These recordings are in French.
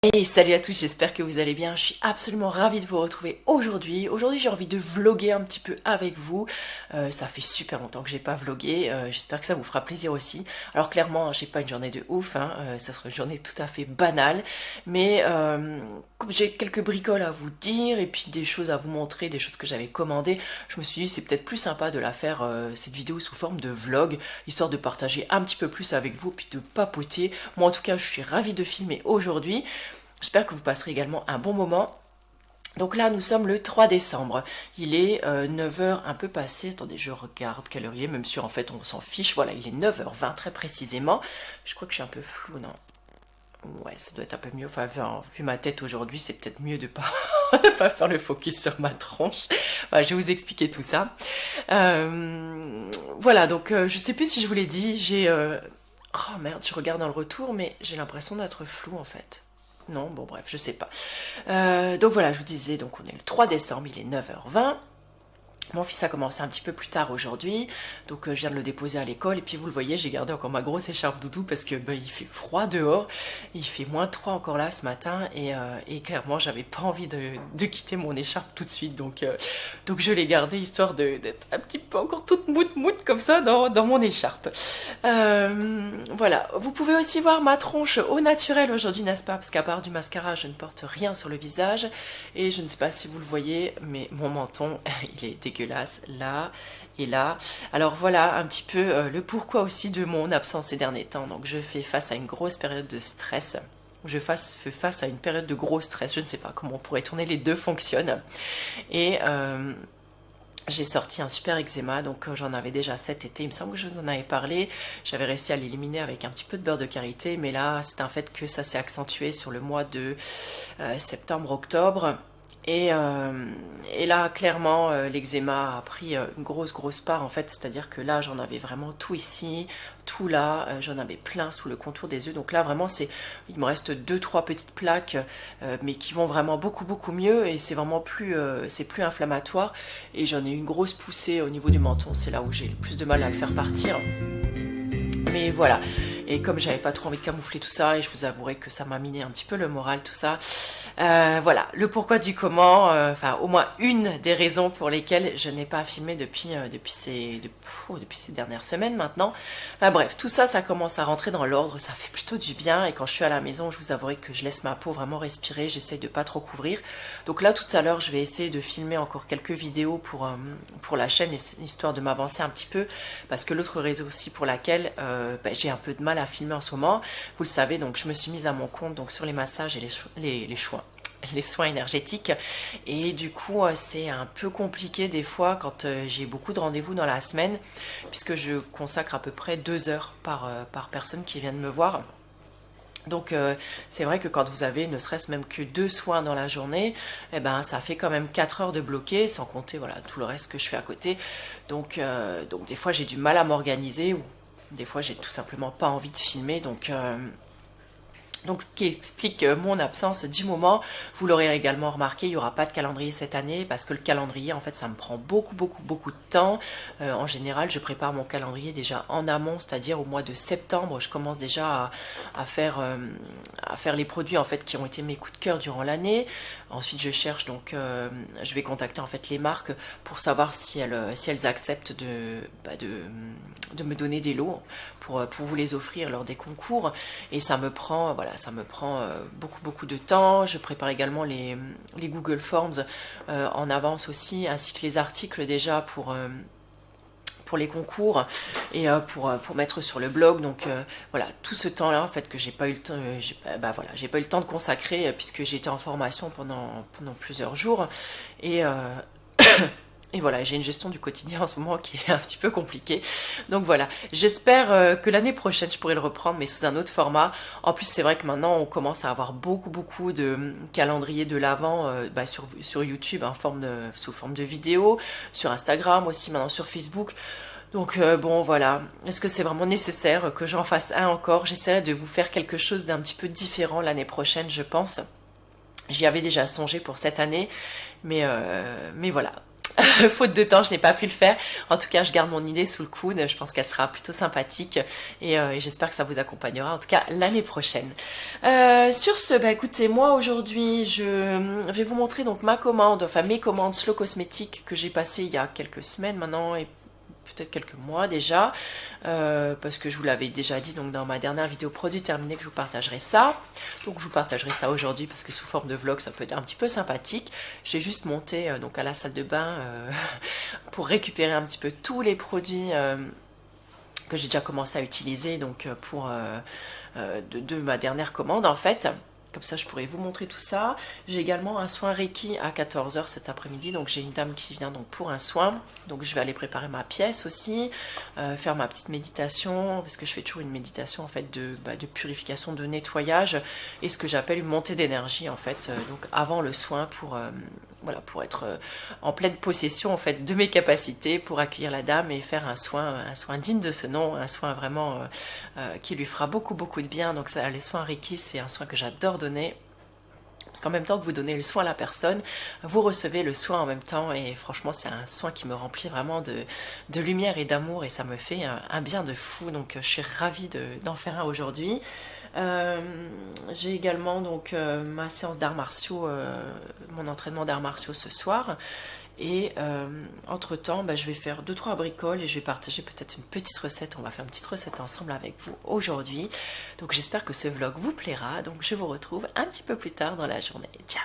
Et salut à tous, j'espère que vous allez bien. Je suis absolument ravie de vous retrouver aujourd'hui. Aujourd'hui, j'ai envie de vlogger un petit peu avec vous. Ça fait super longtemps que j'ai pas vlogué. J'espère que ça vous fera plaisir aussi. Alors clairement, j'ai pas une journée de ouf, hein. Ça sera une journée tout à fait banale. Mais comme j'ai quelques bricoles à vous dire et puis des choses à vous montrer, des choses que j'avais commandées, je me suis dit c'est peut-être plus sympa de la faire cette vidéo sous forme de vlog, histoire de partager un petit peu plus avec vous puis de papoter. Moi en tout cas, je suis ravie de filmer aujourd'hui. J'espère que vous passerez également un bon moment. Donc là, nous sommes le 3 décembre. Il est 9 heures un peu passé. Attendez, je regarde quelle heure il est, même si en fait on s'en fiche. Voilà, il est 9h20 très précisément. Je crois que je suis un peu floue, non? Ouais, ça doit être un peu mieux. Enfin, vu ma tête aujourd'hui, c'est peut-être mieux de pas, de pas faire le focus sur ma tronche. Enfin, je vais vous expliquer tout ça. Voilà, donc je sais plus si je vous l'ai dit. Oh merde, je regarde dans le retour, mais j'ai l'impression d'être floue en fait. Non, bon bref, je sais pas. Donc voilà, je vous disais, donc on est le 3 décembre, il est 9h20. Mon fils a commencé un petit peu plus tard aujourd'hui, donc je viens de le déposer à l'école et puis vous le voyez, j'ai gardé encore ma grosse écharpe doudou parce que il fait froid dehors, il fait -3 encore là ce matin et clairement j'avais pas envie de quitter mon écharpe tout de suite, donc je l'ai gardé histoire d'être un petit peu encore toute moute comme ça dans mon écharpe. Voilà, vous pouvez aussi voir ma tronche au naturel aujourd'hui, n'est-ce pas, parce qu'à part du mascara je ne porte rien sur le visage et je ne sais pas si vous le voyez mais mon menton il est dégueulasse là et là. Alors voilà un petit peu le pourquoi aussi de mon absence ces derniers temps. Donc je fais face à une grosse période de stress. Fais face à une période de gros stress. Je ne sais pas comment on pourrait tourner, les deux fonctionnent. Et j'ai sorti un super eczéma, donc j'en avais déjà cet été, il me semble que je vous en avais parlé. J'avais réussi à l'éliminer avec un petit peu de beurre de karité, mais là c'est un fait que ça s'est accentué sur le mois de septembre-octobre. Et là, clairement, l'eczéma a pris une grosse part en fait, c'est-à-dire que là, j'en avais vraiment tout ici, tout là, j'en avais plein sous le contour des yeux. Donc là, vraiment, il me reste 2-3 petites plaques, mais qui vont vraiment beaucoup mieux et c'est vraiment c'est plus inflammatoire. Et j'en ai une grosse poussée au niveau du menton, c'est là où j'ai le plus de mal à le faire partir. Mais voilà, et comme j'avais pas trop envie de camoufler tout ça, et je vous avouerai que ça m'a miné un petit peu le moral, tout ça, voilà, le pourquoi du comment, enfin au moins une des raisons pour lesquelles je n'ai pas filmé depuis ces dernières semaines maintenant. Enfin bref, tout ça, ça commence à rentrer dans l'ordre, ça fait plutôt du bien, et quand je suis à la maison, je vous avouerai que je laisse ma peau vraiment respirer, j'essaye de pas trop couvrir. Donc là, tout à l'heure, je vais essayer de filmer encore quelques vidéos pour la chaîne, histoire de m'avancer un petit peu, parce que l'autre raison aussi pour laquelle j'ai un peu de mal à filmer en ce moment. Vous le savez, donc je me suis mise à mon compte donc sur les massages et les soins énergétiques. Et du coup, c'est un peu compliqué des fois quand j'ai beaucoup de rendez-vous dans la semaine, puisque je consacre à peu près 2 heures par personne qui vient de me voir. Donc c'est vrai que quand vous avez ne serait-ce même que 2 soins dans la journée, eh ben ça fait quand même 4 heures de bloqué, sans compter voilà tout le reste que je fais à côté. Donc des fois j'ai du mal à m'organiser ou des fois j'ai tout simplement pas envie de filmer. Donc ce qui explique mon absence du moment. Vous l'aurez également remarqué, il n'y aura pas de calendrier cette année parce que le calendrier en fait ça me prend beaucoup de temps. En général je prépare mon calendrier déjà en amont, c'est-à-dire au mois de septembre je commence déjà à faire les produits en fait qui ont été mes coups de cœur durant l'année. Ensuite je cherche donc je vais contacter en fait les marques pour savoir si elles acceptent de me donner des lots pour vous les offrir lors des concours, et ça me prend beaucoup de temps. Je prépare également les Google Forms en avance aussi, ainsi que les articles déjà pour les concours et pour mettre sur le blog. Donc voilà, tout ce temps-là en fait que j'ai pas eu le temps, j'ai pas eu le temps de consacrer puisque j'étais en formation pendant plusieurs jours et et voilà, j'ai une gestion du quotidien en ce moment qui est un petit peu compliquée. Donc voilà, j'espère que l'année prochaine, je pourrai le reprendre, mais sous un autre format. En plus, c'est vrai que maintenant, on commence à avoir beaucoup de calendriers de l'Avent sur YouTube, sous forme de vidéo, sur Instagram aussi, maintenant sur Facebook. Donc bon, voilà, est-ce que c'est vraiment nécessaire que j'en fasse un encore? J'essaierai de vous faire quelque chose d'un petit peu différent l'année prochaine, je pense. J'y avais déjà songé pour cette année, mais voilà. Faute de temps, je n'ai pas pu le faire. En tout cas, je garde mon idée sous le coude. Je pense qu'elle sera plutôt sympathique et j'espère que ça vous accompagnera, en tout cas, l'année prochaine. Sur ce, bah, écoutez, moi aujourd'hui, je vais vous montrer donc ma commande, enfin mes commandes Slow Cosmétiques que j'ai passées il y a quelques semaines maintenant et peut-être quelques mois déjà, parce que je vous l'avais déjà dit donc dans ma dernière vidéo produit terminée que je vous partagerai ça. Donc je vous partagerai ça aujourd'hui parce que sous forme de vlog ça peut être un petit peu sympathique. J'ai juste monté donc à la salle de bain pour récupérer un petit peu tous les produits que j'ai déjà commencé à utiliser donc pour de ma dernière commande en fait. Comme ça, je pourrais vous montrer tout ça. J'ai également un soin Reiki à 14 h cet après-midi. Donc, j'ai une dame qui vient donc pour un soin. Donc, je vais aller préparer ma pièce aussi. Faire ma petite méditation. Parce que je fais toujours une méditation en fait de purification, de nettoyage. Et ce que j'appelle une montée d'énergie en fait. Donc, avant le soin pour... voilà, pour être en pleine possession en fait de mes capacités pour accueillir la dame et faire un soin digne de ce nom, un soin vraiment qui lui fera beaucoup de bien. Donc ça, les soins Reiki, c'est un soin que j'adore donner. Parce qu'en même temps que vous donnez le soin à la personne, vous recevez le soin en même temps et franchement c'est un soin qui me remplit vraiment de lumière et d'amour et ça me fait un bien de fou. Donc je suis ravie d'en faire un aujourd'hui. J'ai également donc ma séance d'arts martiaux, mon entraînement d'arts martiaux ce soir. Et entre temps, je vais faire 2-3 bricoles et je vais partager peut-être une petite recette. On va faire une petite recette ensemble avec vous aujourd'hui. Donc j'espère que ce vlog vous plaira. Donc je vous retrouve un petit peu plus tard dans la journée. Ciao!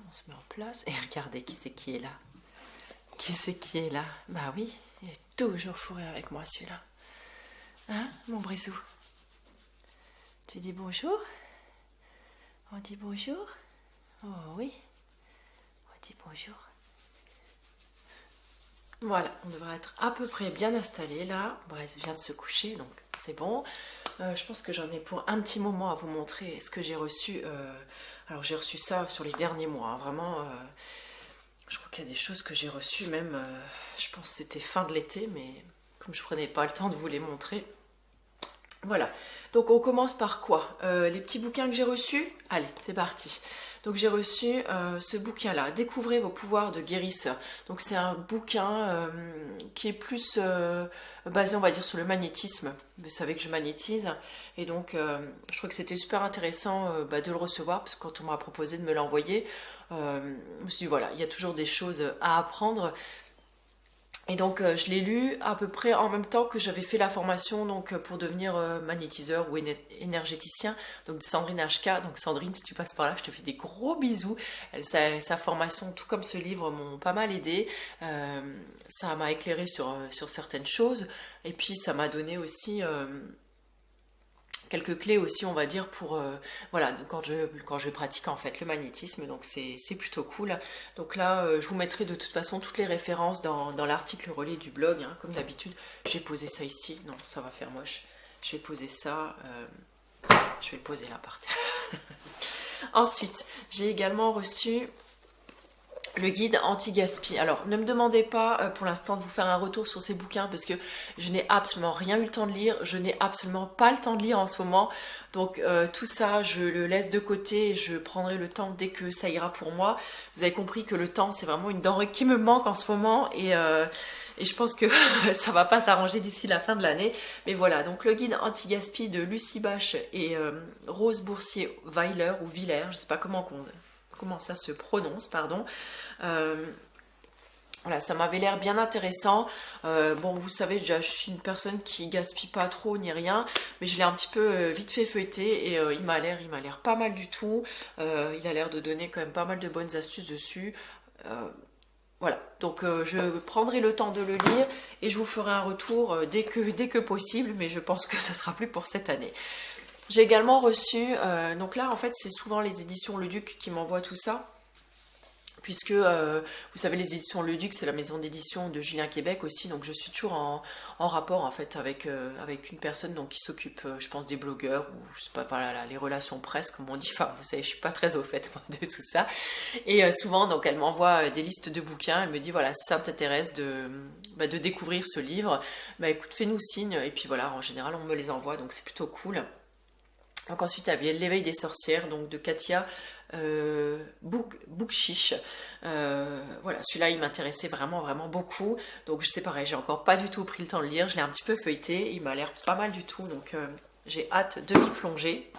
On se met en place et regardez qui est là. Qui est là? Bah oui, il est toujours fourré avec moi celui-là. Hein, mon brisou? Tu dis bonjour? On dit bonjour? Oh oui, on dit bonjour. Voilà, on devrait être à peu près bien installé là. Bref, vient de se coucher, donc c'est bon. Je pense que j'en ai pour un petit moment à vous montrer ce que j'ai reçu. Alors j'ai reçu ça sur les derniers mois, hein, vraiment. Je crois qu'il y a des choses que j'ai reçues même, je pense que c'était fin de l'été, mais comme je prenais pas le temps de vous les montrer. Voilà, donc on commence par quoi? Les petits bouquins que j'ai reçus. Allez, c'est parti. Donc j'ai reçu ce bouquin-là, Découvrez vos pouvoirs de guérisseur. Donc c'est un bouquin qui est plus basé, on va dire, sur le magnétisme. Vous savez que je magnétise. Et donc je trouve que c'était super intéressant de le recevoir, parce que quand on m'a proposé de me l'envoyer, je me suis dit, voilà, il y a toujours des choses à apprendre. Et donc je l'ai lu à peu près en même temps que j'avais fait la formation donc, pour devenir magnétiseur ou énergéticien, donc de Sandrine HK. Donc Sandrine, si tu passes par là, je te fais des gros bisous. Sa formation, tout comme ce livre, m'ont pas mal aidé. Ça m'a éclairé sur certaines choses. Et puis ça m'a donné aussi... quelques clés aussi, on va dire, pour voilà, quand je pratique en fait le magnétisme, donc c'est plutôt cool. Donc là je vous mettrai de toute façon toutes les références dans l'article relais du blog, hein, comme d'habitude. J'ai posé ça ici, non ça va faire moche, je vais poser ça, je vais le poser là par terre. Ensuite j'ai également reçu Le guide anti-gaspi. Alors, ne me demandez pas pour l'instant de vous faire un retour sur ces bouquins parce que je n'ai absolument rien eu le temps de lire. Je n'ai absolument pas le temps de lire en ce moment. Donc, tout ça, je le laisse de côté et je prendrai le temps dès que ça ira pour moi. Vous avez compris que le temps, c'est vraiment une denrée qui me manque en ce moment et je pense que ça va pas s'arranger d'ici la fin de l'année. Mais voilà, donc le guide anti-gaspi de Lucie Bache et Rose Boursier-Weiler ou Villers, je sais pas comment ça se prononce, pardon. Voilà, ça m'avait l'air bien intéressant. Bon, vous savez, déjà, je suis une personne qui gaspille pas trop ni rien, mais je l'ai un petit peu vite fait feuilleter et il m'a l'air pas mal du tout. Il a l'air de donner quand même pas mal de bonnes astuces dessus. Voilà, donc je prendrai le temps de le lire et je vous ferai un retour dès que possible, mais je pense que ça sera plus pour cette année. J'ai également reçu, donc là en fait c'est souvent les éditions Le Duc qui m'envoient tout ça, puisque vous savez les éditions Le Duc c'est la maison d'édition de Julien Québec aussi, donc je suis toujours en rapport en fait avec une personne donc, qui s'occupe je pense des blogueurs ou je sais pas voilà, les relations presse comme on dit, enfin vous savez je suis pas très au fait moi, de tout ça et souvent donc elle m'envoie des listes de bouquins, elle me dit voilà si ça t'intéresse de découvrir ce livre, bah écoute fais-nous signe et puis voilà en général on me les envoie donc c'est plutôt cool. Donc ensuite, il y avait L'éveil des sorcières, donc de Katia Boukchiche. Voilà, celui-là, il m'intéressait vraiment, vraiment beaucoup. Donc c'est pareil, j'ai encore pas du tout pris le temps de le lire. Je l'ai un petit peu feuilleté, il m'a l'air pas mal du tout. Donc j'ai hâte de m'y plonger.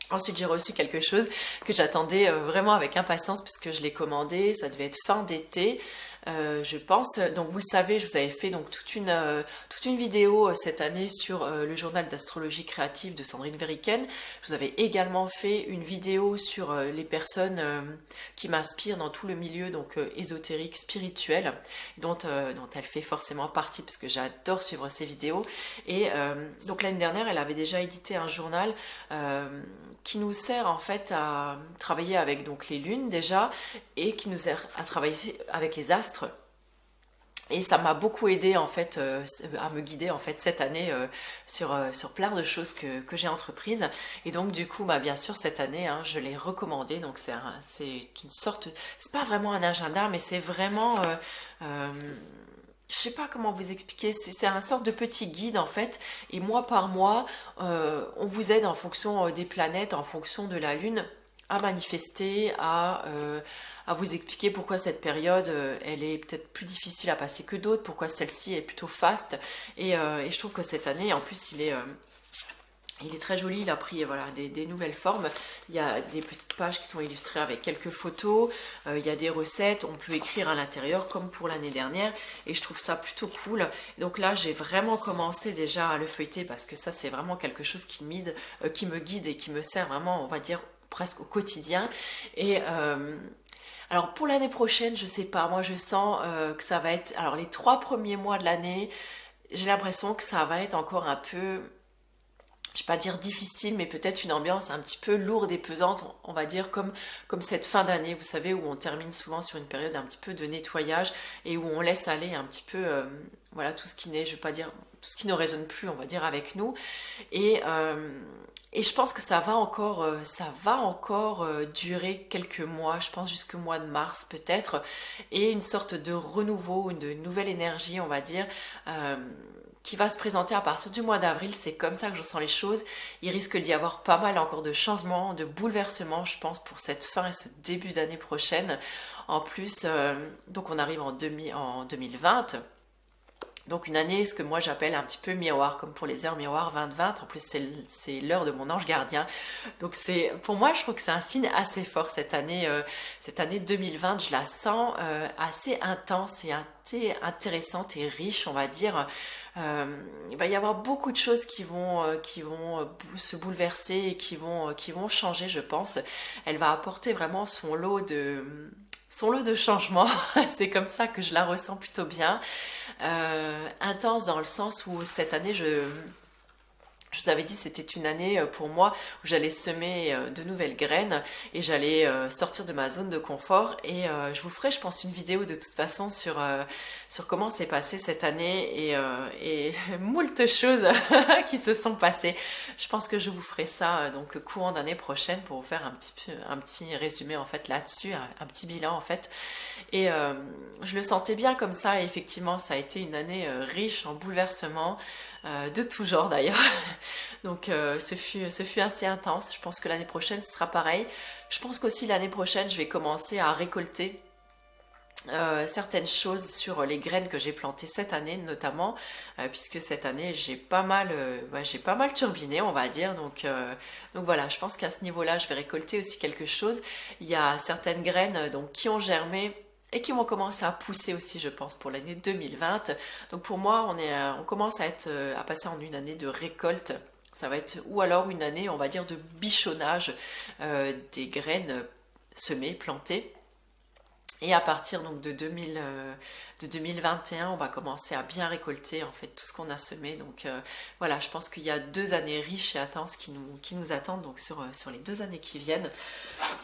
Ensuite, j'ai reçu quelque chose que j'attendais vraiment avec impatience puisque je l'ai commandé. Ça devait être fin d'été. Je pense, donc vous le savez, je vous avais fait donc toute une vidéo cette année sur le journal d'astrologie créative de Sandrine Veriken. Je vous avais également fait une vidéo sur les personnes qui m'inspirent dans tout le milieu donc ésotérique, spirituel, dont elle fait forcément partie parce que j'adore suivre ses vidéos. Et donc l'année dernière, elle avait déjà édité un journal qui nous sert en fait à travailler avec donc les lunes déjà et qui nous sert à travailler avec les astres. Et ça m'a beaucoup aidé en fait à me guider en fait cette année sur plein de choses que j'ai entreprises. Et donc du coup, bah, bien sûr cette année, hein, je l'ai recommandé. Donc c'est une sorte, c'est pas vraiment un agenda, mais c'est vraiment je sais pas comment vous expliquer, c'est un sorte de petit guide en fait, et mois par mois, on vous aide en fonction des planètes, en fonction de la lune, à manifester, à vous expliquer pourquoi cette période, elle est peut-être plus difficile à passer que d'autres, pourquoi celle-ci est plutôt faste, et je trouve que cette année, en plus, il est très joli, il a pris voilà, des nouvelles formes. Il y a des petites pages qui sont illustrées avec quelques photos, il y a des recettes, on peut écrire à l'intérieur comme pour l'année dernière et je trouve ça plutôt cool. Donc là j'ai vraiment commencé déjà à le feuilleter parce que ça c'est vraiment quelque chose qui me guide et qui me sert vraiment on va dire presque au quotidien. Et alors pour l'année prochaine je sais pas, moi je sens que ça va être, alors les 3 premiers mois de l'année j'ai l'impression que ça va être encore un peu, je ne vais pas dire difficile, mais peut-être une ambiance un petit peu lourde et pesante, on va dire comme cette fin d'année, vous savez, où on termine souvent sur une période un petit peu de nettoyage et où on laisse aller un petit peu, voilà, tout ce qui n'est, je ne vais pas dire, tout ce qui ne résonne plus, on va dire, avec nous. Et je pense que ça va encore durer quelques mois, je pense jusqu'au mois de mars peut-être, et une sorte de renouveau, une nouvelle énergie, on va dire, qui va se présenter à partir du mois d'avril. C'est comme ça que je sens les choses. Il risque d'y avoir pas mal encore de changements, de bouleversements, je pense, pour cette fin et ce début d'année prochaine. En plus, donc on arrive en 2020. Donc une année, ce que moi j'appelle un petit peu miroir, comme pour les heures miroir 2020. En plus, c'est l'heure de mon ange gardien. Donc pour moi, je trouve que c'est un signe assez fort cette année 2020. Je la sens assez intense et assez intéressante et riche, on va dire. Il va y avoir beaucoup de choses qui vont se bouleverser et qui vont changer, je pense. Elle va apporter vraiment son lot de changements. C'est comme ça que je la ressens plutôt bien. Intense dans le sens où cette année, Je vous avais dit c'était une année pour moi où j'allais semer de nouvelles graines et j'allais sortir de ma zone de confort et je vous ferai je pense une vidéo de toute façon sur comment s'est passée cette année et moult choses qui se sont passées. Je pense que je vous ferai ça donc courant d'année prochaine pour vous faire un petit résumé en fait là-dessus, un petit bilan en fait. Et je le sentais bien comme ça et effectivement ça a été une année riche en bouleversements. De tout genre d'ailleurs. Donc ce fut assez intense. Je pense que l'année prochaine ce sera pareil. Je pense qu'aussi l'année prochaine je vais commencer à récolter certaines choses sur les graines que j'ai plantées cette année notamment, puisque cette année j'ai pas mal turbiné on va dire. Donc voilà, je pense qu'à ce niveau-là je vais récolter aussi quelque chose. Il y a certaines graines donc qui ont germé et qui vont commencer à pousser aussi, je pense, pour l'année 2020. Donc pour moi, on commence à passer en une année de récolte. Ça va être, ou alors une année, on va dire, de bichonnage des graines semées, plantées. Et à partir donc de 2021, on va commencer à bien récolter en fait tout ce qu'on a semé. Donc voilà, je pense qu'il y a 2 années riches et intenses qui nous attendent donc sur les 2 années qui viennent.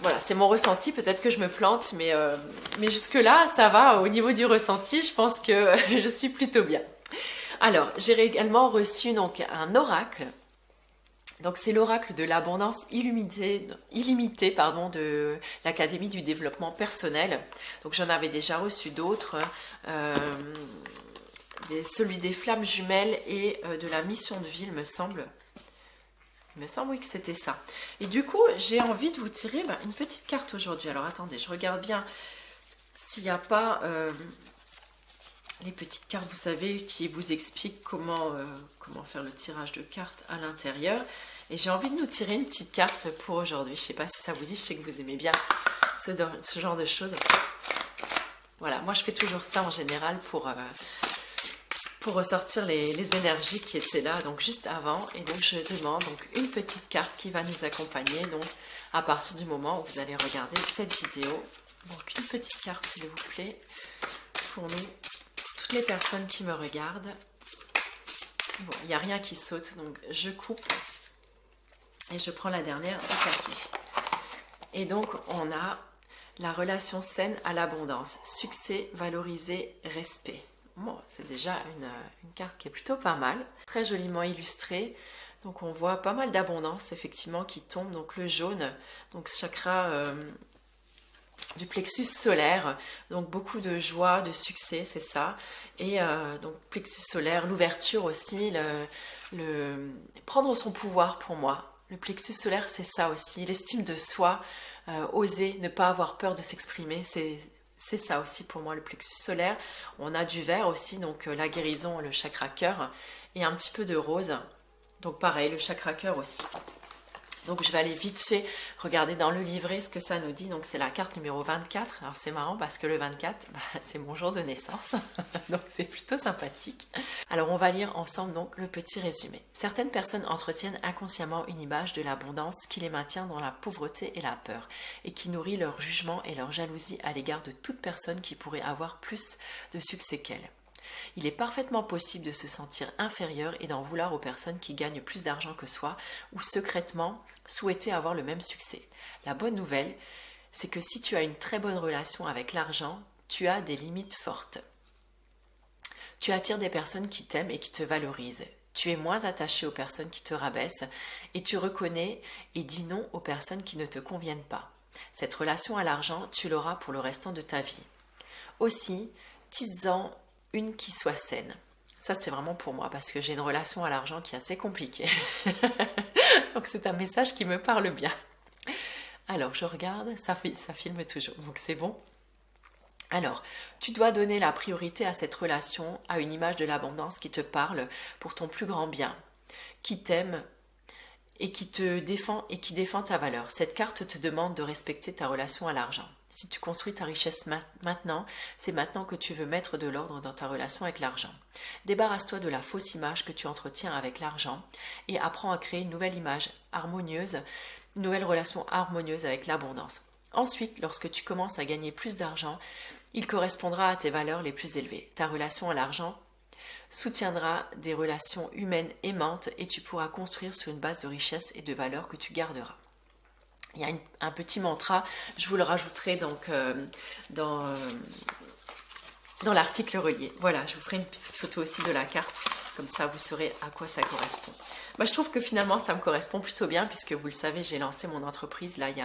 Voilà, c'est mon ressenti. Peut-être que je me plante, mais jusque-là, ça va. Au niveau du ressenti, je pense que je suis plutôt bien. Alors, j'ai également reçu donc un oracle. Donc c'est l'oracle de l'abondance illimitée de l'Académie du développement personnel. Donc j'en avais déjà reçu d'autres, celui des flammes jumelles et de la mission de vie, il me semble. Il me semble oui que c'était ça. Et du coup j'ai envie de vous tirer une petite carte aujourd'hui. Alors attendez, je regarde bien s'il n'y a pas les petites cartes, vous savez, qui vous expliquent comment faire le tirage de cartes à l'intérieur. Et j'ai envie de nous tirer une petite carte pour aujourd'hui. Je ne sais pas si ça vous dit, je sais que vous aimez bien ce genre de choses. Voilà, moi je fais toujours ça en général pour ressortir les énergies qui étaient là donc juste avant. Et donc je demande donc une petite carte qui va nous accompagner donc à partir du moment où vous allez regarder cette vidéo. Donc une petite carte s'il vous plaît pour nous. Toutes les personnes qui me regardent. Bon, il n'y a rien qui saute, donc je coupe et je prends la dernière du papier. Et donc, on a la relation saine à l'abondance. Succès, valorisé, respect. Bon, c'est déjà une carte qui est plutôt pas mal. Très joliment illustrée. Donc, on voit pas mal d'abondance, effectivement, qui tombe. Donc, le jaune, donc chakra du plexus solaire, donc beaucoup de joie, de succès, c'est ça. Et donc plexus solaire, l'ouverture aussi, prendre son pouvoir pour moi. Le plexus solaire, c'est ça aussi, l'estime de soi, oser, ne pas avoir peur de s'exprimer, c'est ça aussi pour moi le plexus solaire. On a du vert aussi, donc la guérison, le chakra cœur, et un petit peu de rose. Donc pareil, le chakra cœur aussi. Donc je vais aller vite fait regarder dans le livret ce que ça nous dit. Donc c'est la carte numéro 24. Alors c'est marrant parce que le 24, c'est mon jour de naissance. Donc c'est plutôt sympathique. Alors on va lire ensemble donc le petit résumé. Certaines personnes entretiennent inconsciemment une image de l'abondance qui les maintient dans la pauvreté et la peur et qui nourrit leur jugement et leur jalousie à l'égard de toute personne qui pourrait avoir plus de succès qu'elles. Il est parfaitement possible de se sentir inférieur et d'en vouloir aux personnes qui gagnent plus d'argent que soi ou secrètement souhaiter avoir le même succès. La bonne nouvelle, c'est que si tu as une très bonne relation avec l'argent, tu as des limites fortes. Tu attires des personnes qui t'aiment et qui te valorisent. Tu es moins attaché aux personnes qui te rabaissent et tu reconnais et dis non aux personnes qui ne te conviennent pas. Cette relation à l'argent, tu l'auras pour le restant de ta vie. Aussi, tisse-en une qui soit saine. Ça, c'est vraiment pour moi parce que j'ai une relation à l'argent qui est assez compliquée. Donc, c'est un message qui me parle bien. Alors, je regarde, ça filme toujours, donc c'est bon. Alors, tu dois donner la priorité à cette relation, à une image de l'abondance qui te parle pour ton plus grand bien, qui t'aime et qui te défend et qui défend ta valeur. Cette carte te demande de respecter ta relation à l'argent. Si tu construis ta richesse maintenant, c'est maintenant que tu veux mettre de l'ordre dans ta relation avec l'argent. Débarrasse-toi de la fausse image que tu entretiens avec l'argent et apprends à créer une nouvelle image harmonieuse, une nouvelle relation harmonieuse avec l'abondance. Ensuite, lorsque tu commences à gagner plus d'argent, il correspondra à tes valeurs les plus élevées. Ta relation à l'argent soutiendra des relations humaines aimantes et tu pourras construire sur une base de richesse et de valeurs que tu garderas. Il y a un petit mantra, je vous le rajouterai donc dans l'article relié. Voilà, je vous ferai une petite photo aussi de la carte, comme ça vous saurez à quoi ça correspond. Moi, je trouve que finalement ça me correspond plutôt bien, puisque vous le savez, j'ai lancé mon entreprise là il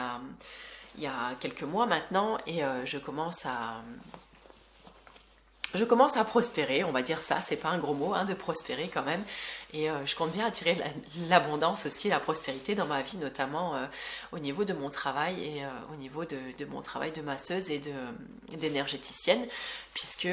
y a quelques mois maintenant, et je commence à prospérer, on va dire ça, c'est pas un gros mot, hein, de prospérer quand même. Et je compte bien attirer l'abondance aussi, la prospérité dans ma vie, notamment au niveau de mon travail et au niveau de mon travail de masseuse et d'énergéticienne, puisque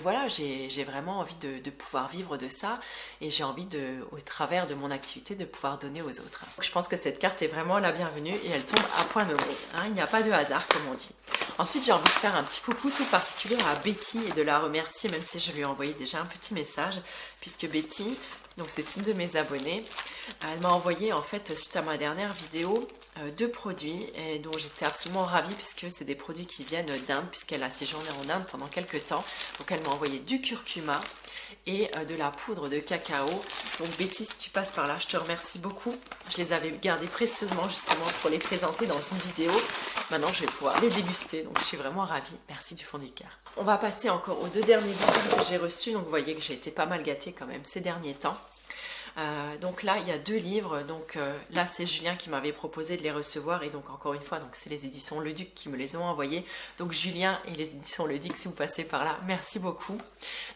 voilà, j'ai vraiment envie de pouvoir vivre de ça et j'ai envie au travers de mon activité, de pouvoir donner aux autres. Donc, je pense que cette carte est vraiment la bienvenue et elle tombe à point nommé. Hein, il n'y a pas de hasard, comme on dit. Ensuite, j'ai envie de faire un petit coucou tout particulier à Betty et de la remercier, même si je lui ai envoyé déjà un petit message, puisque Betty, donc c'est une de mes abonnées, elle m'a envoyé en fait suite à ma dernière vidéo 2 produits et dont j'étais absolument ravie, puisque c'est des produits qui viennent d'Inde, puisqu'elle a séjourné en Inde pendant quelques temps. Donc elle m'a envoyé du curcuma et de la poudre de cacao. Donc Betty, si tu passes par là, je te remercie beaucoup. Je les avais gardés précieusement justement pour les présenter dans une vidéo. Maintenant je vais pouvoir les déguster, donc je suis vraiment ravie. Merci du fond du cœur. On va passer encore aux 2 derniers livres que j'ai reçus. Donc vous voyez que j'ai été pas mal gâtée quand même ces derniers temps. Donc là il y a 2 livres, donc là c'est Julien qui m'avait proposé de les recevoir, et donc encore une fois donc c'est les éditions Le Duc qui me les ont envoyés. Donc Julien et les éditions Le Duc, si vous passez par là, merci beaucoup.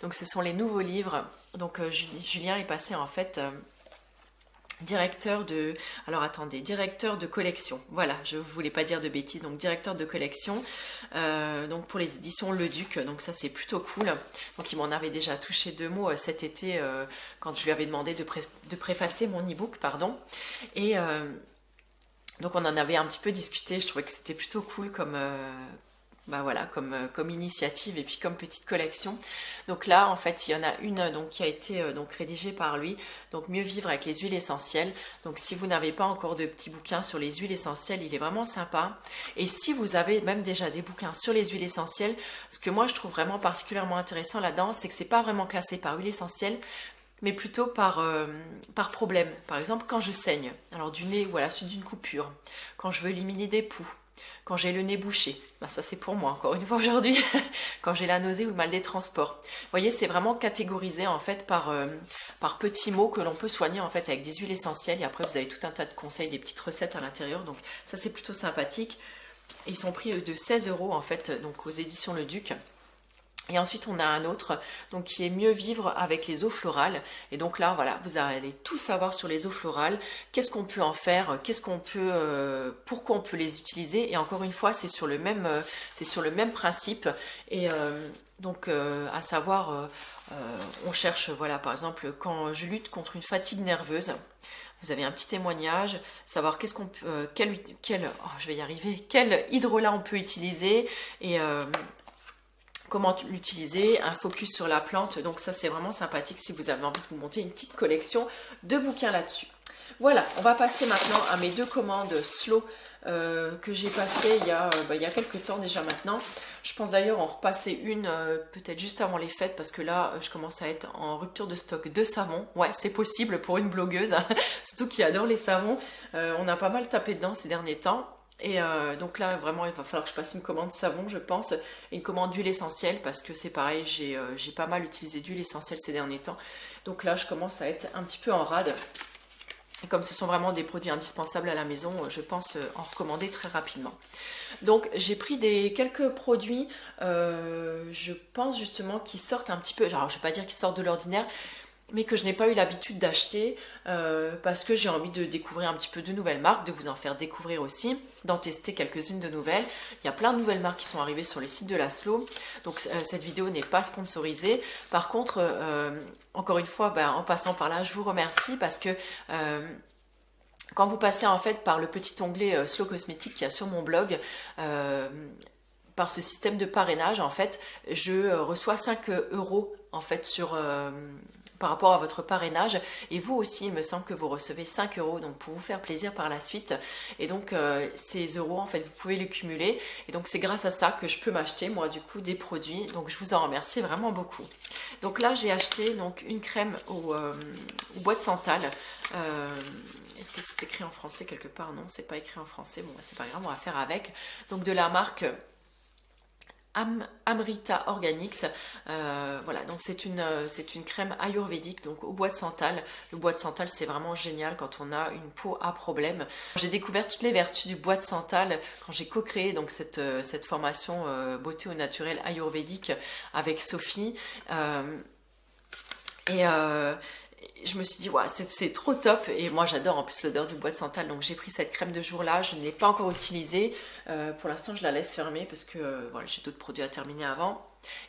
Donc ce sont les nouveaux livres. Donc Julien est passé en fait directeur de collection. Voilà, je ne voulais pas dire de bêtises, donc directeur de collection, donc pour les éditions Le Duc, donc ça c'est plutôt cool. Donc il m'en avait déjà touché 2 mots cet été quand je lui avais demandé de préfacer mon e-book, pardon. Et donc on en avait un petit peu discuté, je trouvais que c'était plutôt cool comme initiative et puis comme petite collection. Donc là en fait il y en a une donc qui a été rédigée par lui, donc Mieux vivre avec les huiles essentielles. Donc si vous n'avez pas encore de petits bouquins sur les huiles essentielles, il est vraiment sympa. Et si vous avez même déjà des bouquins sur les huiles essentielles, ce que moi je trouve vraiment particulièrement intéressant là-dedans, c'est que c'est pas vraiment classé par huile essentielle, mais plutôt par problème. Par exemple, quand je saigne, alors du nez ou à la suite d'une coupure, quand je veux éliminer des poux, quand j'ai le nez bouché, ça c'est pour moi encore une fois aujourd'hui, quand j'ai la nausée ou le mal des transports. Vous voyez, c'est vraiment catégorisé en fait par petits mots que l'on peut soigner en fait avec des huiles essentielles, et après vous avez tout un tas de conseils, des petites recettes à l'intérieur, donc ça c'est plutôt sympathique. Et ils sont pris de 16 € en fait, donc aux éditions Le Duc. Et ensuite on a un autre donc qui est Mieux vivre avec les eaux florales, et donc là voilà, vous allez tout savoir sur les eaux florales, qu'est-ce qu'on peut en faire, pourquoi on peut les utiliser, et encore une fois c'est sur le même principe. Et à savoir on cherche, voilà, par exemple quand je lutte contre une fatigue nerveuse, vous avez un petit témoignage, savoir qu'est-ce qu'on peut, quel hydrolat on peut utiliser, et comment l'utiliser, un focus sur la plante. Donc ça c'est vraiment sympathique si vous avez envie de vous monter une petite collection de bouquins là-dessus. Voilà, on va passer maintenant à mes 2 commandes slow que j'ai passées il y a quelques temps déjà maintenant. Je pense d'ailleurs en repasser une peut-être juste avant les fêtes, parce que là je commence à être en rupture de stock de savon. Ouais, c'est possible pour une blogueuse, hein, surtout qui adore les savons. On a pas mal tapé dedans ces derniers temps. Et donc là vraiment il va falloir que je passe une commande savon, je pense, et une commande d'huile essentielle, parce que c'est pareil, j'ai pas mal utilisé d'huile essentielle ces derniers temps. Donc là je commence à être un petit peu en rade. Et comme ce sont vraiment des produits indispensables à la maison, je pense en recommander très rapidement. Donc j'ai pris quelques produits, je pense justement, qui sortent un petit peu, alors je ne vais pas dire qu'ils sortent de l'ordinaire, mais que je n'ai pas eu l'habitude d'acheter parce que j'ai envie de découvrir un petit peu de nouvelles marques, de vous en faire découvrir aussi, d'en tester quelques-unes de nouvelles. Il y a plein de nouvelles marques qui sont arrivées sur le site de Laszlo, donc cette vidéo n'est pas sponsorisée. Par contre, encore une fois, en passant par là, je vous remercie, parce que quand vous passez en fait par le petit onglet Slow Cosmétique qu'il y a sur mon blog, par ce système de parrainage, en fait, je reçois 5 € en fait par rapport à votre parrainage. Et vous aussi, il me semble que vous recevez 5 euros, donc pour vous faire plaisir par la suite. Et donc ces euros, en fait, vous pouvez les cumuler. Et donc c'est grâce à ça que je peux m'acheter, moi, du coup, des produits. Donc je vous en remercie vraiment beaucoup. Donc là, j'ai acheté donc une crème au bois de santal. Est-ce que c'est écrit en français quelque part? Non, c'est pas écrit en français. Bon, c'est pas grave, on va faire avec. Donc de la marque Amrita Organics, voilà, donc c'est une crème ayurvédique, donc au bois de santal. Le bois de santal, c'est vraiment génial quand on a une peau à problème. J'ai découvert toutes les vertus du bois de santal quand j'ai co-créé donc cette formation beauté au naturel ayurvédique avec Sophie. Je me suis dit, ouais, c'est trop top. Et moi, j'adore en plus l'odeur du bois de santal. Donc, j'ai pris cette crème de jour-là. Je ne l'ai pas encore utilisée. Pour l'instant, je la laisse fermer parce que voilà, j'ai d'autres produits à terminer avant.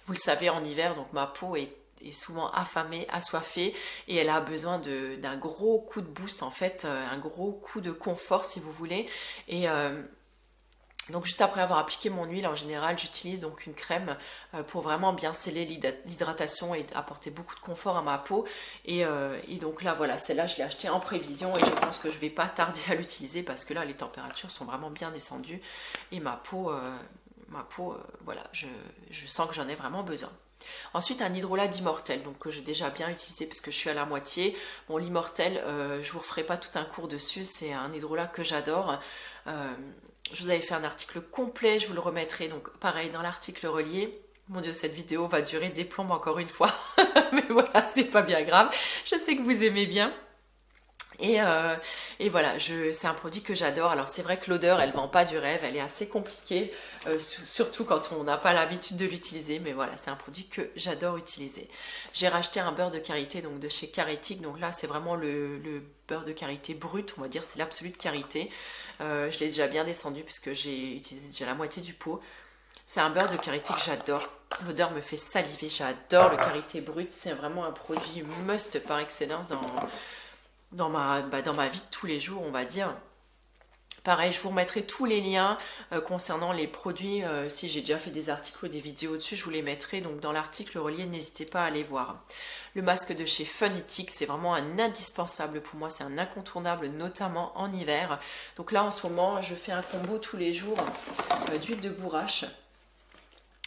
Vous le savez, en hiver, donc ma peau est souvent affamée, assoiffée. Et elle a besoin d'un gros coup de boost, en fait. Un gros coup de confort, si vous voulez. Et donc juste après avoir appliqué mon huile, en général, j'utilise donc une crème pour vraiment bien sceller l'hydratation et apporter beaucoup de confort à ma peau. Et donc là, voilà, celle-là, je l'ai achetée en prévision et je pense que je ne vais pas tarder à l'utiliser parce que là, les températures sont vraiment bien descendues et ma peau, voilà, je sens que j'en ai vraiment besoin. Ensuite, un hydrolat d'Immortelle, donc que j'ai déjà bien utilisé parce que je suis à la moitié. Bon, l'Immortelle, je vous referai pas tout un cours dessus, c'est un hydrolat que j'adore. Je vous avais fait un article complet, je vous le remettrai, donc pareil dans l'article relié. Mon Dieu, cette vidéo va durer des plombes encore une fois, mais voilà, c'est pas bien grave. Je sais que vous aimez bien. Et voilà, c'est un produit que j'adore. Alors c'est vrai que l'odeur, elle vend pas du rêve, elle est assez compliquée, surtout quand on n'a pas l'habitude de l'utiliser. Mais voilà, c'est un produit que j'adore utiliser. J'ai racheté un beurre de karité, donc de chez Caritique. Donc là, c'est vraiment le beurre de karité brut, on va dire, c'est l'absolute karité. Je l'ai déjà bien descendu puisque j'ai utilisé déjà la moitié du pot. C'est un beurre de karité que j'adore. L'odeur me fait saliver, j'adore le karité brut. C'est vraiment un produit must par excellence dans ma vie de tous les jours, on va dire. Pareil, je vous remettrai tous les liens concernant les produits. Si j'ai déjà fait des articles ou des vidéos dessus, je vous les mettrai donc dans l'article relié, n'hésitez pas à aller voir. Le masque de chez Funetics, c'est vraiment un indispensable pour moi, c'est un incontournable, notamment en hiver. Donc là, en ce moment, je fais un combo tous les jours d'huile de bourrache.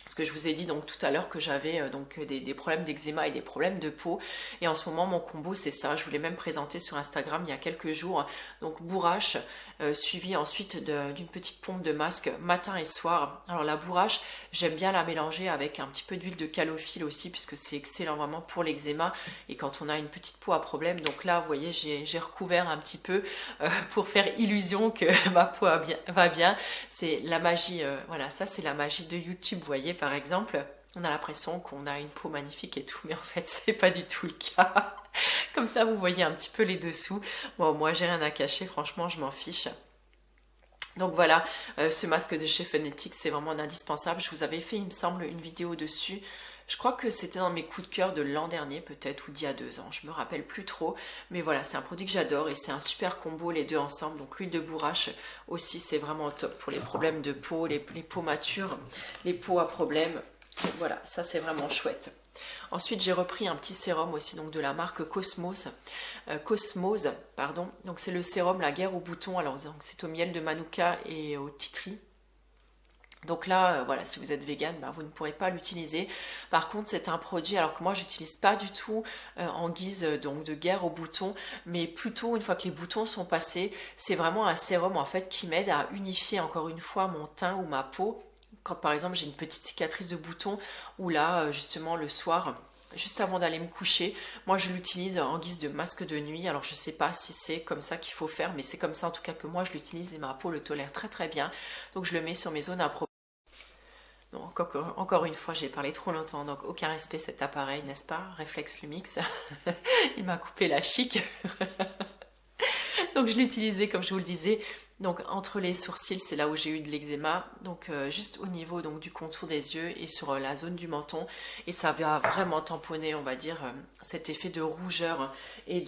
Parce que je vous ai dit donc tout à l'heure que j'avais donc des problèmes d'eczéma et des problèmes de peau. Et en ce moment, mon combo, c'est ça. Je vous l'ai même présenté sur Instagram il y a quelques jours. Donc bourrache, suivi ensuite d'une petite pompe de masque matin et soir. Alors la bourrache, j'aime bien la mélanger avec un petit peu d'huile de calophylle aussi, puisque c'est excellent vraiment pour l'eczéma. Et quand on a une petite peau à problème. Donc là, vous voyez, j'ai recouvert un petit peu pour faire illusion que ma peau va bien. C'est la magie, voilà, ça c'est la magie de YouTube, vous voyez. Par exemple, on a l'impression qu'on a une peau magnifique et tout, mais en fait, c'est pas du tout le cas. Comme ça, vous voyez un petit peu les dessous. Bon, moi, j'ai rien à cacher, franchement, je m'en fiche. Donc voilà, ce masque de chez Funetics, c'est vraiment un indispensable. Je vous avais fait, il me semble, une vidéo dessus. Je crois que c'était dans mes coups de cœur de l'an dernier peut-être ou d'il y a 2 ans, je me rappelle plus trop. Mais voilà, c'est un produit que j'adore et c'est un super combo les deux ensemble. Donc l'huile de bourrache aussi, c'est vraiment top pour les problèmes de peau, les peaux matures, les peaux à problème. Voilà, ça c'est vraiment chouette. Ensuite, j'ai repris un petit sérum aussi donc de la marque Cosmos, pardon. Donc c'est le sérum La Guerre aux boutons. Alors c'est au miel de Manuka et au titri. Donc là, voilà, si vous êtes vegan, vous ne pourrez pas l'utiliser. Par contre, c'est un produit, alors que moi, j'utilise pas du tout en guise donc de guerre aux boutons, mais plutôt une fois que les boutons sont passés, c'est vraiment un sérum en fait qui m'aide à unifier encore une fois mon teint ou ma peau. Quand par exemple j'ai une petite cicatrice de bouton, ou là justement le soir, juste avant d'aller me coucher, moi je l'utilise en guise de masque de nuit. Alors je sais pas si c'est comme ça qu'il faut faire, mais c'est comme ça en tout cas que moi je l'utilise et ma peau le tolère très très bien. Donc je le mets sur mes zones à problème. Encore une fois, j'ai parlé trop longtemps, donc aucun respect cet appareil, n'est-ce pas? Réflexe Lumix, il m'a coupé la chic. Donc je l'utilisais comme je vous le disais, donc entre les sourcils, c'est là où j'ai eu de l'eczéma, donc juste au niveau donc du contour des yeux et sur la zone du menton, et ça va vraiment tamponner, on va dire, cet effet de rougeur et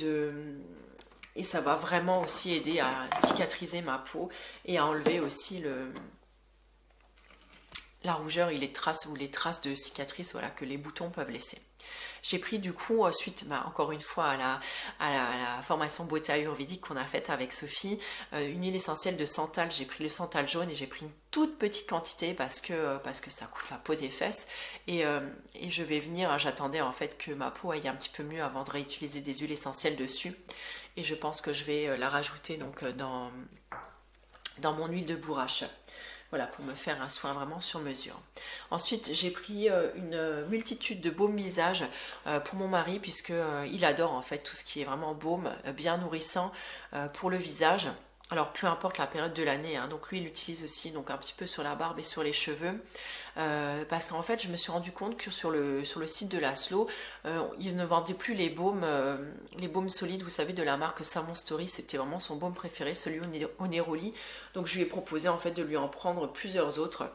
ça va vraiment aussi aider à cicatriser ma peau et à enlever aussi la rougeur et les traces ou les traces de cicatrices, voilà, que les boutons peuvent laisser. J'ai pris du coup, suite encore une fois à la formation beauté ayurvédique qu'on a faite avec Sophie, une huile essentielle de santal. J'ai pris le santal jaune et j'ai pris une toute petite quantité parce que ça coûte la peau des fesses. Et je vais venir, j'attendais en fait que ma peau aille un petit peu mieux avant de réutiliser des huiles essentielles dessus. Et je pense que je vais la rajouter donc dans mon huile de bourrache. Voilà, pour me faire un soin vraiment sur mesure. Ensuite, j'ai pris une multitude de baumes visage pour mon mari, puisque il adore en fait tout ce qui est vraiment baume, bien nourrissant pour le visage. Alors, peu importe la période de l'année, hein, donc lui, il l'utilise aussi donc un petit peu sur la barbe et sur les cheveux. Parce qu'en fait, je me suis rendu compte que sur le site de Laszlo, il ne vendait plus les baumes solides, vous savez, de la marque Savon Story. C'était vraiment son baume préféré, celui au néroli. Donc, je lui ai proposé en fait de lui en prendre plusieurs autres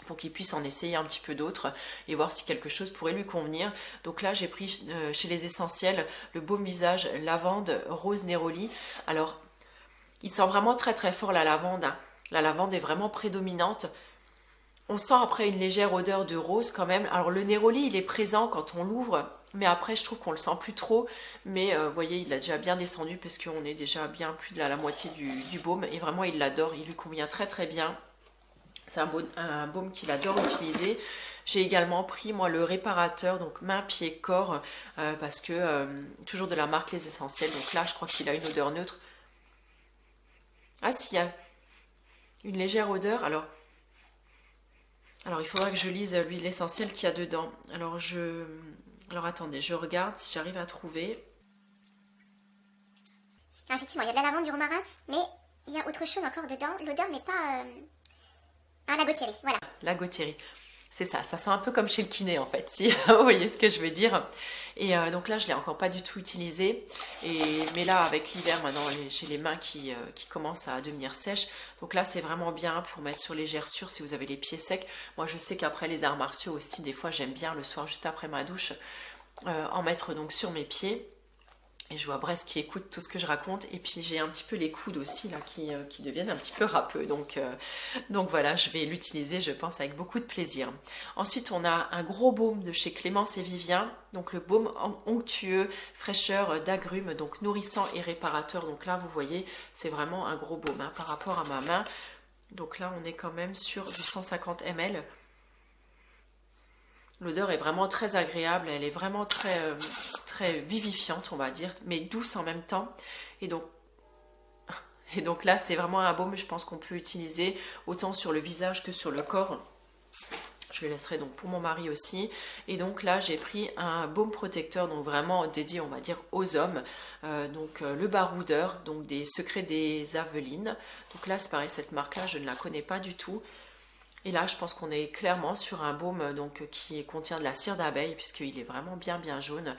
pour qu'il puisse en essayer un petit peu d'autres et voir si quelque chose pourrait lui convenir. Donc là, j'ai pris chez les essentiels le baume visage lavande rose néroli. Alors, il sent vraiment très très fort la lavande, hein. La lavande est vraiment prédominante. On sent après une légère odeur de rose quand même. Alors le néroli, il est présent quand on l'ouvre, mais après je trouve qu'on le sent plus trop. Mais vous voyez, il a déjà bien descendu parce qu'on est déjà bien plus de la moitié du baume. Et vraiment, il l'adore, il lui convient très très bien. C'est un baume qu'il adore utiliser. J'ai également pris moi le réparateur, donc main, pied, corps, parce que toujours de la marque Les Essentiels. Donc là, je crois qu'il a une odeur neutre. Ah si, il y a une légère odeur. Alors il faudra que je lise l'huile essentielle qu'il y a dedans. Alors attendez, je regarde si j'arrive à trouver. Ah, effectivement, il y a de la lavande, du romarin, mais il y a autre chose encore dedans. L'odeur n'est pas... la Gaultieri, voilà. La Gaultieri. C'est ça sent un peu comme chez le kiné en fait, si vous voyez ce que je veux dire. Et donc là, je ne l'ai encore pas du tout utilisé. Mais là, avec l'hiver, maintenant, j'ai les mains qui commencent à devenir sèches. Donc là, c'est vraiment bien pour mettre sur les gerçures si vous avez les pieds secs. Moi, je sais qu'après les arts martiaux aussi, des fois, j'aime bien le soir, juste après ma douche, en mettre donc sur mes pieds. Et je vois Brest qui écoute tout ce que je raconte. Et puis j'ai un petit peu les coudes aussi là qui deviennent un petit peu râpeux. Donc voilà, je vais l'utiliser, je pense, avec beaucoup de plaisir. Ensuite, on a un gros baume de chez Clémence et Vivien. Donc le baume onctueux, fraîcheur d'agrumes, donc nourrissant et réparateur. Donc là, vous voyez, c'est vraiment un gros baume hein, par rapport à ma main. Donc là, on est quand même sur du 150 ml. L'odeur est vraiment très agréable, elle est vraiment très vivifiante, on va dire, mais douce en même temps. Et donc là, c'est vraiment un baume, je pense qu'on peut utiliser autant sur le visage que sur le corps. Je le laisserai donc pour mon mari aussi. Et donc là, j'ai pris un baume protecteur, donc vraiment dédié, on va dire, aux hommes. Le baroudeur, donc des secrets des Avelines. Donc là, c'est pareil, cette marque-là, je ne la connais pas du tout. Et là, je pense qu'on est clairement sur un baume donc, qui contient de la cire d'abeille, puisqu'il est vraiment bien jaune.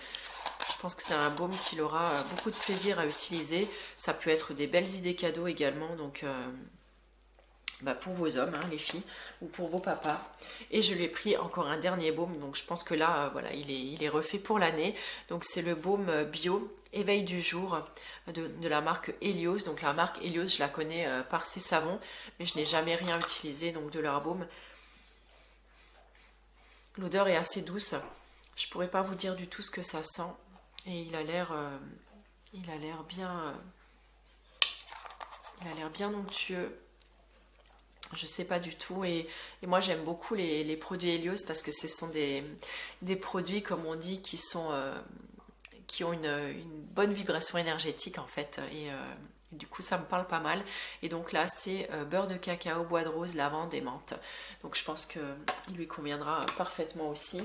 Je pense que c'est un baume qu'il aura beaucoup de plaisir à utiliser. Ça peut être des belles idées cadeaux également, donc pour vos hommes, hein, les filles, ou pour vos papas. Et je lui ai pris encore un dernier baume, donc je pense que là, voilà, il est refait pour l'année. Donc c'est le baume bio Éveil du jour de la marque Helios. Donc la marque Helios, je la connais par ses savons, mais je n'ai jamais rien utilisé donc de leur baume. L'odeur est assez douce. Je pourrais pas vous dire du tout ce que ça sent. Et il a l'air bien onctueux. Je sais pas du tout. Et moi j'aime beaucoup les produits Helios parce que ce sont des produits, comme on dit, qui ont une bonne vibration énergétique en fait. Et du coup ça me parle pas mal. Et donc là c'est beurre de cacao, bois de rose, lavande et menthe. Donc je pense qu'il lui conviendra parfaitement aussi.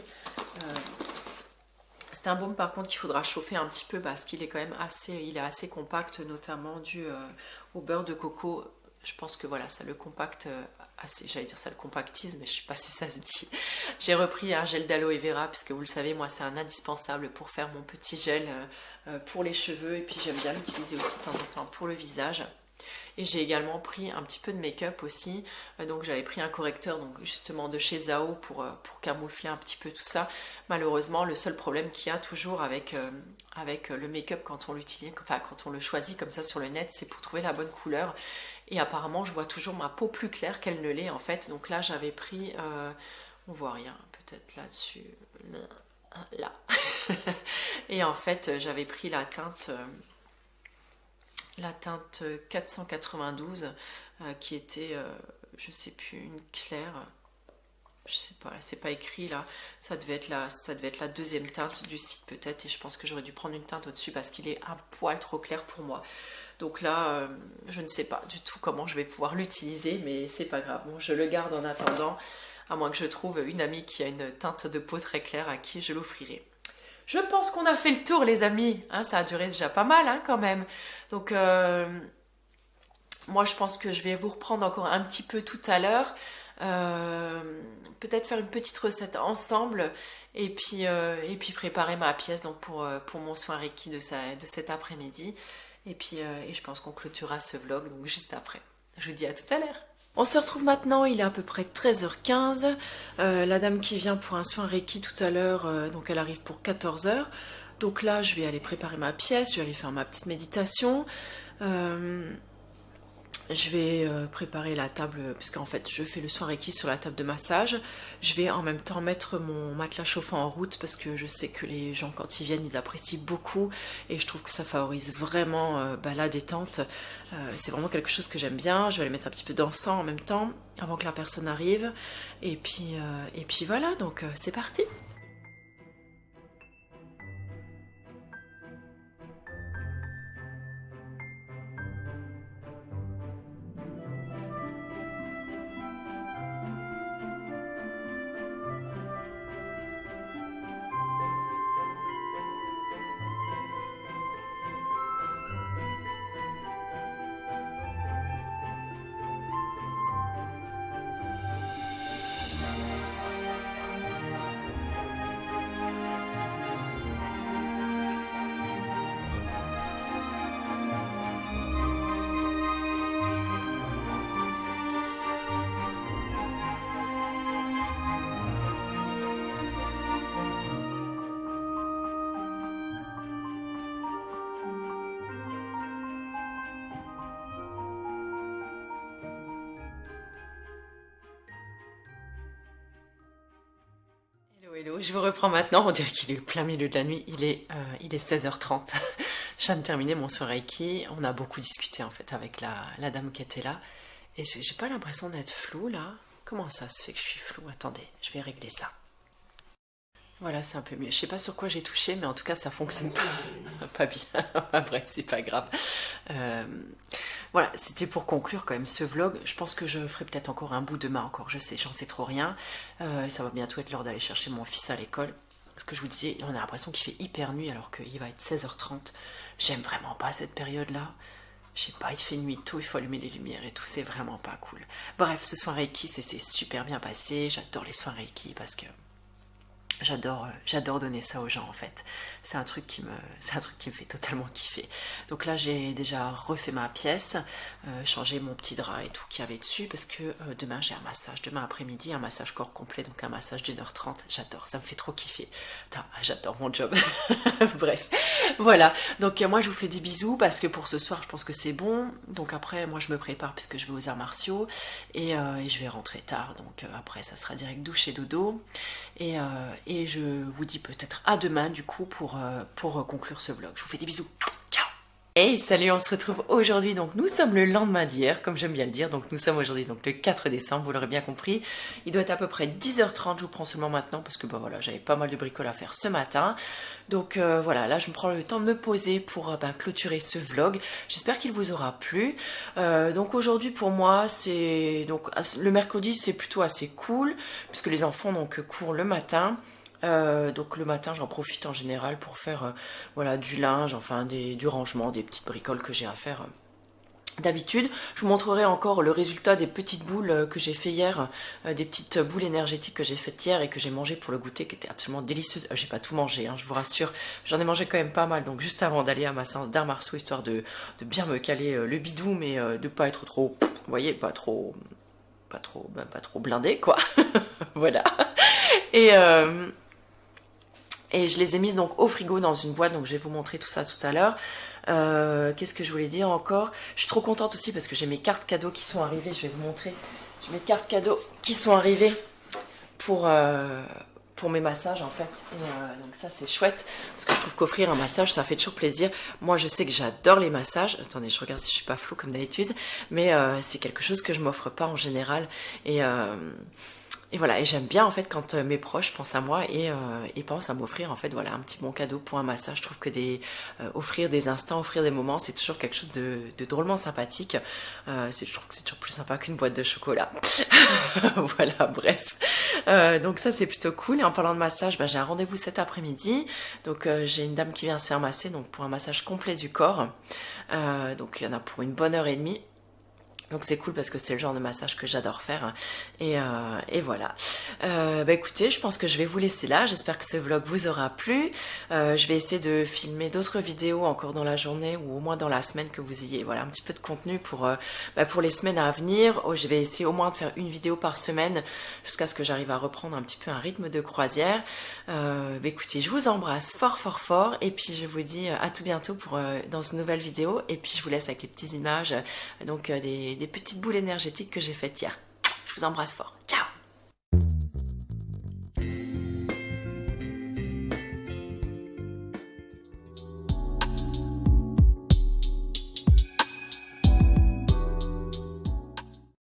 C'est un baume par contre qu'il faudra chauffer un petit peu parce qu'il est quand même assez compact, notamment dû au beurre de coco. Je pense que voilà, ça le compacte assez, j'allais dire ça le compactise, mais je ne sais pas si ça se dit. J'ai repris un gel d'aloe vera, puisque vous le savez, moi c'est un indispensable pour faire mon petit gel pour les cheveux. Et puis j'aime bien l'utiliser aussi de temps en temps pour le visage. Et j'ai également pris un petit peu de make-up aussi. Donc j'avais pris un correcteur donc justement de chez Zao pour camoufler un petit peu tout ça. Malheureusement, le seul problème qu'il y a toujours avec le make-up quand on l'utilise, enfin quand on le choisit comme ça sur le net, c'est pour trouver la bonne couleur. Et apparemment, je vois toujours ma peau plus claire qu'elle ne l'est en fait. Donc là, j'avais pris, on voit rien, peut-être là-dessus, là. Et en fait, j'avais pris la teinte 492 qui était, je sais plus, une claire. Je sais pas, c'est pas écrit là. Ça devait être la deuxième teinte du site peut-être. Et je pense que j'aurais dû prendre une teinte au-dessus parce qu'il est un poil trop clair pour moi. Donc là, je ne sais pas du tout comment je vais pouvoir l'utiliser, mais c'est pas grave. Bon, je le garde en attendant, à moins que je trouve une amie qui a une teinte de peau très claire à qui je l'offrirai. Je pense qu'on a fait le tour, les amis. Hein, ça a duré déjà pas mal, hein, quand même. Donc, moi, je pense que je vais vous reprendre encore un petit peu tout à l'heure. Peut-être faire une petite recette ensemble et puis préparer ma pièce donc pour mon soin Reiki de cet après-midi. Et je pense qu'on clôturera ce vlog donc juste après. Je vous dis à tout à l'heure. On se retrouve maintenant, il est à peu près 13h15. La dame qui vient pour un soin Reiki tout à l'heure, donc elle arrive pour 14h. Donc là, je vais aller préparer ma pièce, je vais aller faire ma petite méditation. Je vais préparer la table, puisqu'en fait je fais le soin Reiki sur la table de massage. Je vais en même temps mettre mon matelas chauffant en route parce que je sais que les gens quand ils viennent ils apprécient beaucoup et je trouve que ça favorise vraiment la détente. C'est vraiment quelque chose que j'aime bien. Je vais aller mettre un petit peu d'encens en même temps avant que la personne arrive. Et puis voilà, donc c'est parti. Hello, je vous reprends maintenant. On dirait qu'il est le plein milieu de la nuit. Il est 16h30. Je viens de terminer mon soin Reiki. On a beaucoup discuté en fait avec la dame qui était là. Et j'ai pas l'impression d'être floue là. Comment ça se fait que je suis floue? Attendez, je vais régler ça. Voilà, c'est un peu mieux. Je sais pas sur quoi j'ai touché, mais en tout cas, ça fonctionne pas bien. Bref, c'est pas grave. Voilà, c'était pour conclure quand même ce vlog. Je pense que je ferai peut-être encore un bout demain encore. Je sais, j'en sais trop rien. Ça va bientôt être l'heure d'aller chercher mon fils à l'école. Ce que je vous disais, on a l'impression qu'il fait hyper nuit alors qu'il va être 16h30. J'aime vraiment pas cette période-là. Je sais pas, il fait nuit tôt, il faut allumer les lumières et tout, c'est vraiment pas cool. Bref, ce soin Reiki, c'est super bien passé. J'adore les soins Reiki parce que j'adore donner ça aux gens en fait. C'est un truc qui me fait totalement kiffer. Donc là j'ai déjà refait ma pièce, changé mon petit drap et tout qu'il y avait dessus parce que demain j'ai un massage, demain après-midi un massage corps complet, donc un massage d'1h30. J'adore, ça me fait trop kiffer. J'adore mon job. Bref, voilà. Donc moi je vous fais des bisous parce que pour ce soir je pense que c'est bon. Donc après moi je me prépare puisque je vais aux arts martiaux et je vais rentrer tard. Donc après ça sera direct douche et dodo. Et je vous dis peut-être à demain du coup pour conclure ce vlog. Je vous fais des bisous. Ciao. Hey salut, on se retrouve aujourd'hui. Donc nous sommes le lendemain d'hier, comme j'aime bien le dire. Donc nous sommes aujourd'hui donc le 4 décembre, vous l'aurez bien compris. Il doit être à peu près 10h30, je vous prends seulement maintenant parce que voilà, j'avais pas mal de bricoles à faire ce matin. Donc voilà, là je me prends le temps de me poser pour clôturer ce vlog. J'espère qu'il vous aura plu. Donc aujourd'hui pour moi, c'est donc le mercredi, c'est plutôt assez cool puisque les enfants donc courent le matin. Donc le matin j'en profite en général pour faire voilà du linge, enfin du rangement, des petites bricoles que j'ai à faire d'habitude. Je vous montrerai encore le résultat des petites boules que j'ai fait hier, des petites boules énergétiques que j'ai faites hier et que j'ai mangé pour le goûter, qui étaient absolument délicieuses. J'ai pas tout mangé, hein, je vous rassure, j'en ai mangé quand même pas mal, donc juste avant d'aller à ma séance d'arts martiaux, histoire de bien me caler le bidou, mais de pas être trop, vous voyez, pas trop blindé, quoi. Voilà. Et je les ai mises donc au frigo dans une boîte, donc je vais vous montrer tout ça tout à l'heure. Qu'est-ce que je voulais dire encore? Je suis trop contente aussi parce que j'ai mes cartes cadeaux qui sont arrivées, je vais vous montrer. J'ai mes cartes cadeaux qui sont arrivées pour mes massages en fait. Et donc ça c'est chouette, parce que je trouve qu'offrir un massage ça fait toujours plaisir. Moi je sais que j'adore les massages. Attendez, je regarde si je suis pas floue comme d'habitude, mais c'est quelque chose que je m'offre pas en général. Et voilà, et j'aime bien en fait quand mes proches pensent à moi et pensent à m'offrir en fait voilà un petit bon cadeau pour un massage. Je trouve que offrir des instants, offrir des moments, c'est toujours quelque chose de drôlement sympathique. Je trouve que c'est toujours plus sympa qu'une boîte de chocolat. Voilà, bref. Donc ça c'est plutôt cool. Et en parlant de massage, j'ai un rendez-vous cet après-midi. Donc j'ai une dame qui vient se faire masser donc pour un massage complet du corps. Donc il y en a pour une bonne heure et demie. Donc c'est cool parce que c'est le genre de massage que j'adore faire. Et voilà. Écoutez, je pense que je vais vous laisser là. J'espère que ce vlog vous aura plu. Je vais essayer de filmer d'autres vidéos encore dans la journée ou au moins dans la semaine, que vous ayez voilà un petit peu de contenu pour les semaines à venir. Je vais essayer au moins de faire une vidéo par semaine jusqu'à ce que j'arrive à reprendre un petit peu un rythme de croisière. Écoutez, je vous embrasse fort fort fort et puis je vous dis à tout bientôt dans une nouvelle vidéo. Et puis je vous laisse avec les petites images donc des petites boules énergétiques que j'ai faites hier. Je vous embrasse fort. Ciao!